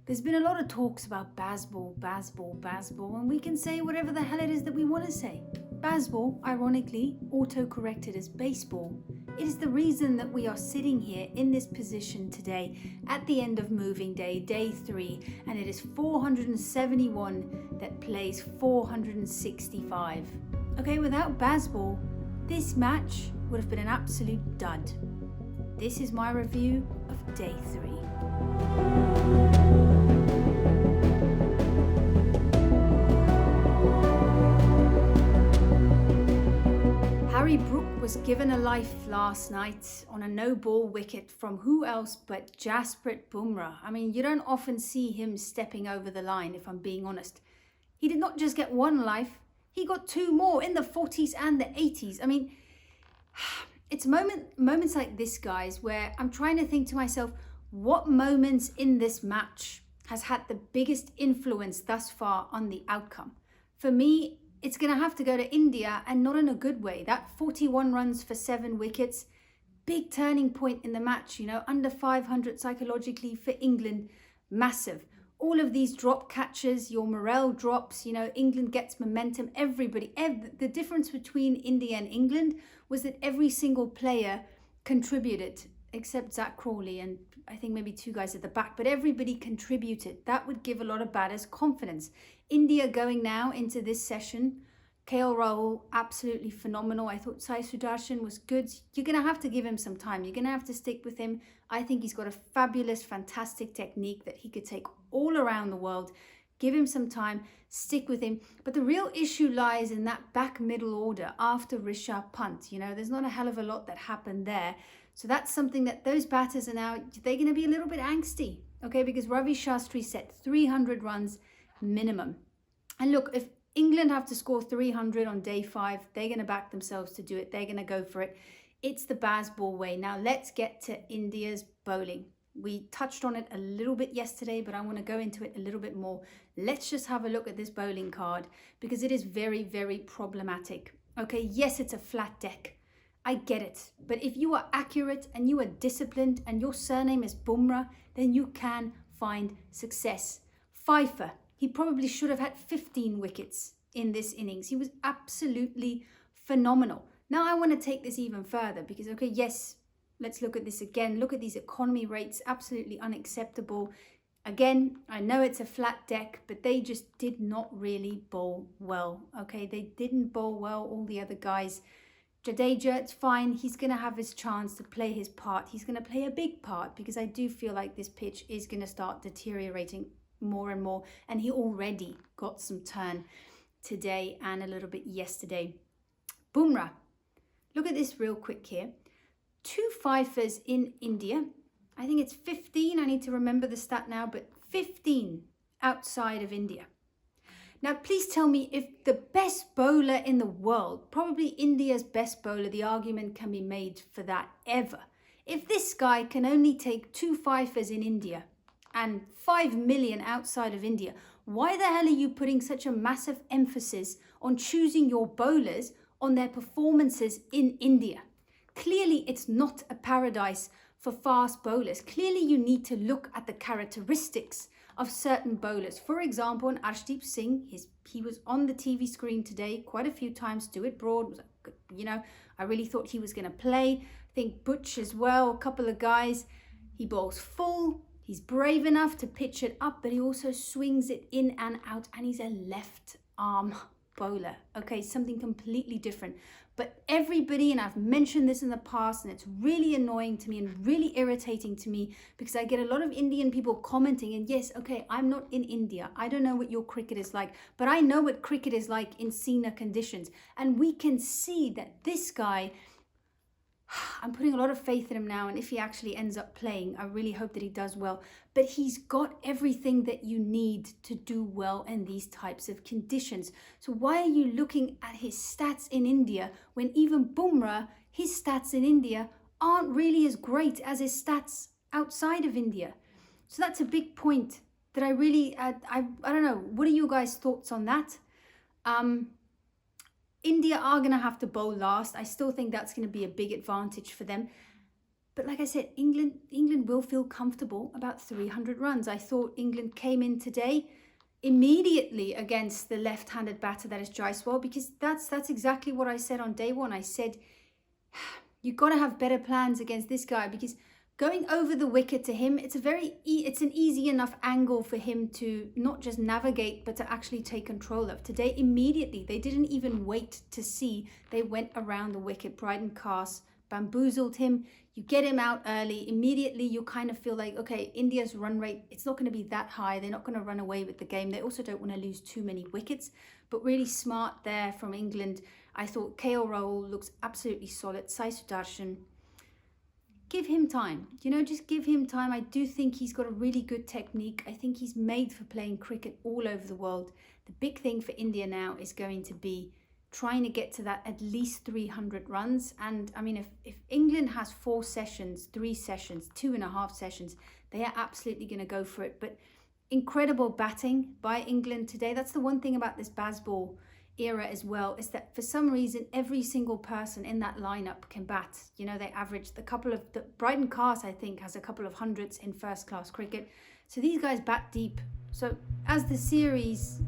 There's been a lot of talks about baseball, and we can say whatever the hell it is that we want to say. Baseball, ironically, auto-corrected as baseball. It is the reason that we are sitting here in this position today at the end of moving day, day 3, and it is 471 that plays 465. Okay, without baseball, this match would have been an absolute dud. This is my review of day 3. Harry Brook was given a life last night on a no-ball wicket from who else but Jasprit Bumrah. I mean, you don't often see him stepping over the line, if I'm being honest. He did not just get one life, he got 2 more in the 40s and the 80s. I mean, it's moments like this, guys, where I'm trying to think to myself, what moments in this match has had the biggest influence thus far on the outcome? For me, it's going to have to go to India, and not in a good way. That 41 runs for 7 wickets, big turning point in the match, under 500 psychologically for England, massive. All of these drop catches, your morale drops, England gets momentum, everybody. The difference between India and England was that every single player contributed, except Zach Crawley and I think maybe 2 guys at the back, but everybody contributed. That would give a lot of batters confidence. India going now into this session, KL Rahul, absolutely phenomenal. I thought Sai Sudarshan was good. You're going to have to give him some time. You're going to have to stick with him. I think he's got a fabulous, fantastic technique that he could take all around the world. Give him some time, stick with him. But the real issue lies in that back middle order after Rishabh Pant. There's not a hell of a lot that happened there. So that's something that those batters are now, they're going to be a little bit angsty, okay? Because Ravi Shastri set 300 runs minimum. And look, if England have to score 300 on day 5, they're going to back themselves to do it. They're going to go for it. It's the baseball way. Now let's get to India's bowling. We touched on it a little bit yesterday, but I want to go into it a little bit more. Let's just have a look at this bowling card because it is very, very problematic. Okay, yes, it's a flat deck. I get it. But if you are accurate and you are disciplined and your surname is Bumrah, then you can find success. Pfeiffer, he probably should have had 15 wickets in this innings. He was absolutely phenomenal. Now I want to take this even further because, okay, yes, let's look at this again. Look at these economy rates, absolutely unacceptable. Again, I know it's a flat deck, but they just did not really bowl well, okay? They didn't bowl well, all the other guys. Jadeja, it's fine. He's going to have his chance to play his part. He's going to play a big part because I do feel like this pitch is going to start deteriorating more and more. And he already got some turn today and a little bit yesterday. Bumrah, look at this real quick here. 2 fifers in India. I think it's 15. I need to remember the stat now, but 15 outside of India. Now, please tell me, if the best bowler in the world, probably India's best bowler, the argument can be made for that ever. If this guy can only take 2 fifers in India and 5 million outside of India, why the hell are you putting such a massive emphasis on choosing your bowlers on their performances in India? Clearly, it's not a paradise for fast bowlers. Clearly, you need to look at the characteristics of certain bowlers. For example, in Arshdeep Singh, he was on the TV screen today quite a few times. Stuart Broad was, I really thought he was going to play. I think Butch as well, a couple of guys. He bowls full. He's brave enough to pitch it up, but he also swings it in and out, and he's a left arm bowler. Okay, something completely different. But everybody, and I've mentioned this in the past, and it's really annoying to me and really irritating to me because I get a lot of Indian people commenting, and yes, okay, I'm not in India. I don't know what your cricket is like, but I know what cricket is like in senior conditions. And we can see that this guy, I'm putting a lot of faith in him now, and if he actually ends up playing, I really hope that he does well. But he's got everything that you need to do well in these types of conditions. So why are you looking at his stats in India when even Bumrah, his stats in India aren't really as great as his stats outside of India? So that's a big point that I really, I don't know. What are you guys' thoughts on that? India are going to have to bowl last. I still think that's going to be a big advantage for them. But like I said, England will feel comfortable about 300 runs. I thought England came in today immediately against the left-handed batter that is Jaiswal, because that's exactly what I said on day one. I said, you've got to have better plans against this guy, because going over the wicket to him, it's an easy enough angle for him to not just navigate, but to actually take control of. Today, immediately, they didn't even wait to see. They went around the wicket. Bryden Cars bamboozled him. You get him out early. Immediately, you kind of feel like, okay, India's run rate, it's not going to be that high. They're not going to run away with the game. They also don't want to lose too many wickets, but really smart there from England. I thought KL Rahul looks absolutely solid. Sai Sudarshan, give him time, just give him time. I do think he's got a really good technique. I think he's made for playing cricket all over the world. The big thing for India now is going to be trying to get to that at least 300 runs. And I mean, if England has 4 sessions, 3 sessions, 2.5 sessions, they are absolutely going to go for it. But incredible batting by England today. That's the one thing about this Bazball era as well, is that for some reason every single person in that lineup can bat. They averaged Bryden Cars, I think, has a couple of hundreds in first class cricket. So these guys bat deep. So as the series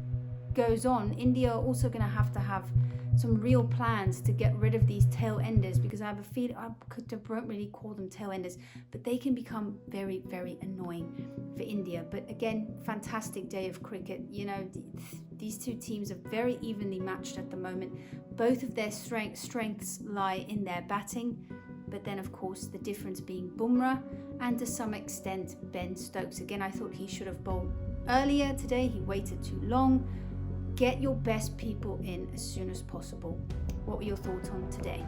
goes on, India are also going to have some real plans to get rid of these tail enders, because I have a feeling, I don't really call them tail enders, but they can become very, very annoying for India. But again, fantastic day of cricket. These two teams are very evenly matched at the moment. Both of their strengths lie in their batting, but then of course the difference being Bumrah and to some extent Ben Stokes. Again, I thought he should have bowled earlier today. He waited too long. Get your best people in as soon as possible. What were your thoughts on today?